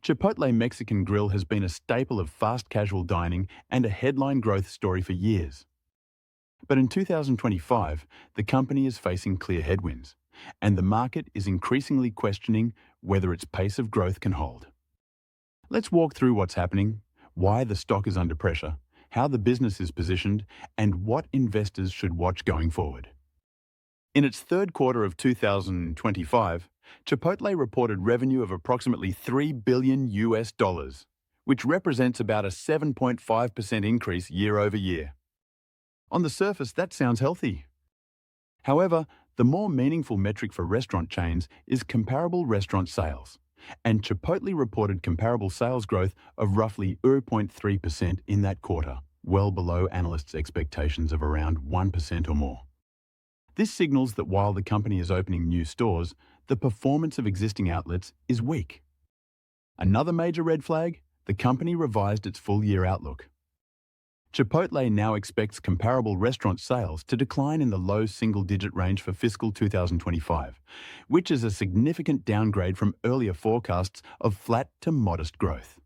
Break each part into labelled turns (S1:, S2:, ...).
S1: Chipotle Mexican Grill has been a staple of fast casual dining and a headline growth story for years. But in 2025, the company is facing clear headwinds, and the market is increasingly questioning whether its pace of growth can hold. Let's walk through what's happening, why the stock is under pressure, how the business is positioned, and what investors should watch going forward. In its third quarter of 2025, Chipotle reported revenue of approximately $3 billion, which represents about a 7.5% increase year over year. On the surface, that sounds healthy. However, the more meaningful metric for restaurant chains is comparable restaurant sales, and Chipotle reported comparable sales growth of roughly 0.3% in that quarter, well below analysts' expectations of around 1% or more. This signals that while the company is opening new stores, the performance of existing outlets is weak. Another major red flag: the company revised its full-year outlook. Chipotle now expects comparable restaurant sales to decline in the low single-digit range for fiscal 2025, which is a significant downgrade from earlier forecasts of flat to modest growth.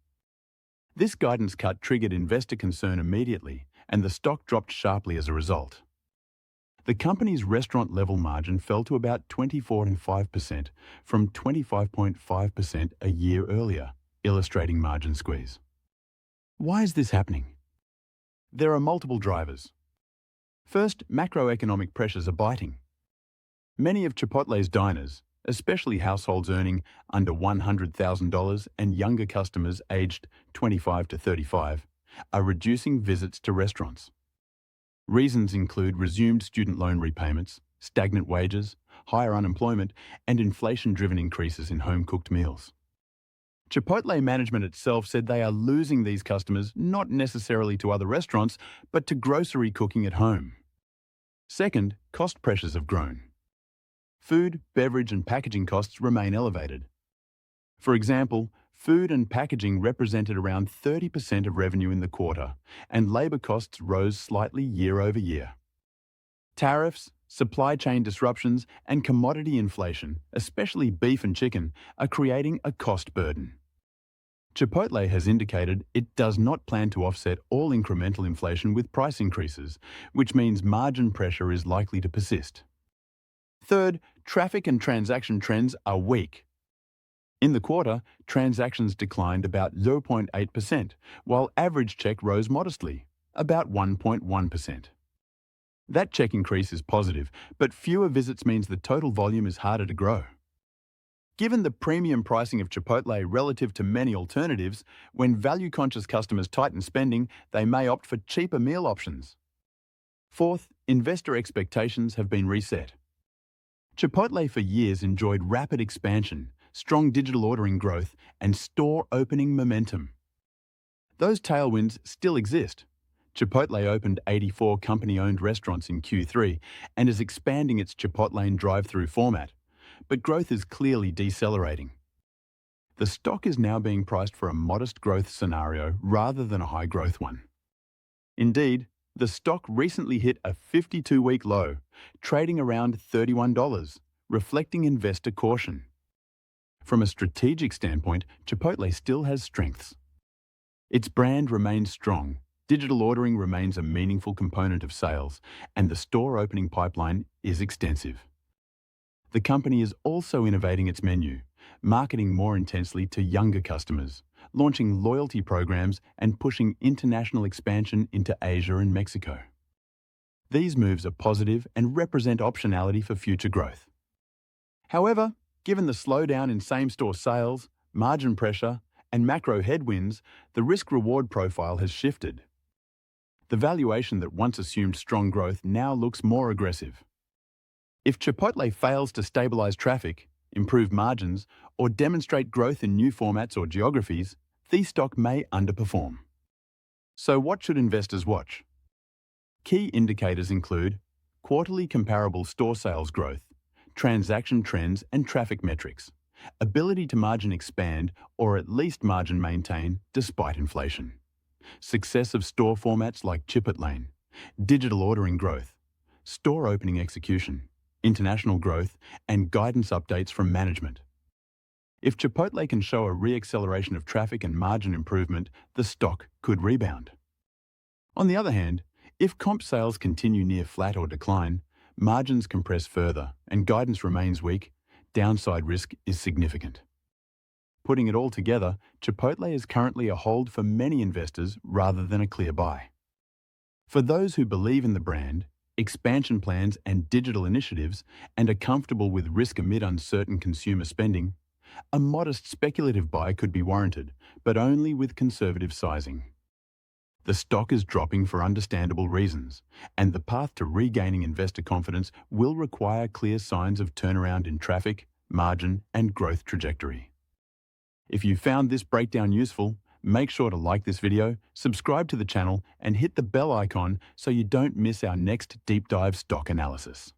S1: This guidance cut triggered investor concern immediately, and the stock dropped sharply as a result. The company's restaurant-level margin fell to about 24.5% from 25.5% a year earlier, illustrating margin squeeze. Why is this happening? There are multiple drivers. First, macroeconomic pressures are biting. Many of Chipotle's diners, especially households earning under $100,000 and younger customers aged 25 to 35, are reducing visits to restaurants. Reasons include resumed student loan repayments, stagnant wages, higher unemployment, and inflation-driven increases in home-cooked meals. Chipotle management itself said they are losing these customers not necessarily to other restaurants, but to grocery cooking at home. Second, cost pressures have grown. Food, beverage, and packaging costs remain elevated. For example, food and packaging represented around 30% of revenue in the quarter, and labor costs rose slightly year over year. Tariffs, supply chain disruptions, and commodity inflation, especially beef and chicken, are creating a cost burden. Chipotle has indicated it does not plan to offset all incremental inflation with price increases, which means margin pressure is likely to persist. Third, traffic and transaction trends are weak. In the quarter, transactions declined about 0.8%, while average check rose modestly, about 1.1%. That check increase is positive, but fewer visits means the total volume is harder to grow. Given the premium pricing of Chipotle relative to many alternatives, when value-conscious customers tighten spending, they may opt for cheaper meal options. Fourth, investor expectations have been reset. Chipotle for years enjoyed rapid expansion, strong digital ordering growth, and store opening momentum. Those tailwinds still exist. Chipotle opened 84 company-owned restaurants in Q3 and is expanding its Chipotlane drive-thru format, but growth is clearly decelerating. The stock is now being priced for a modest growth scenario rather than a high-growth one. Indeed, the stock recently hit a 52-week low, trading around $31, reflecting investor caution. From a strategic standpoint, Chipotle still has strengths. Its brand remains strong, digital ordering remains a meaningful component of sales, and the store opening pipeline is extensive. The company is also innovating its menu, marketing more intensely to younger customers, launching loyalty programs, and pushing international expansion into Asia and Mexico. These moves are positive and represent optionality for future growth. However, given the slowdown in same-store sales, margin pressure, and macro headwinds, the risk-reward profile has shifted. The valuation that once assumed strong growth now looks more aggressive. If Chipotle fails to stabilize traffic, improve margins, or demonstrate growth in new formats or geographies, the stock may underperform. So what should investors watch? Key indicators include quarterly comparable store sales growth, transaction trends and traffic metrics, ability to margin expand or at least margin maintain despite inflation, success of store formats like Chipotlane, digital ordering growth, store opening execution, international growth, and guidance updates from management. If Chipotle can show a re-acceleration of traffic and margin improvement, the stock could rebound. On the other hand, if comp sales continue near flat or decline, margins compress further and guidance remains weak, downside risk is significant. Putting it all together, Chipotle is currently a hold for many investors rather than a clear buy. For those who believe in the brand, expansion plans and digital initiatives, and are comfortable with risk amid uncertain consumer spending, a modest speculative buy could be warranted, but only with conservative sizing. The stock is dropping for understandable reasons, and the path to regaining investor confidence will require clear signs of turnaround in traffic, margin, and growth trajectory. If you found this breakdown useful, make sure to like this video, subscribe to the channel, and hit the bell icon so you don't miss our next deep dive stock analysis.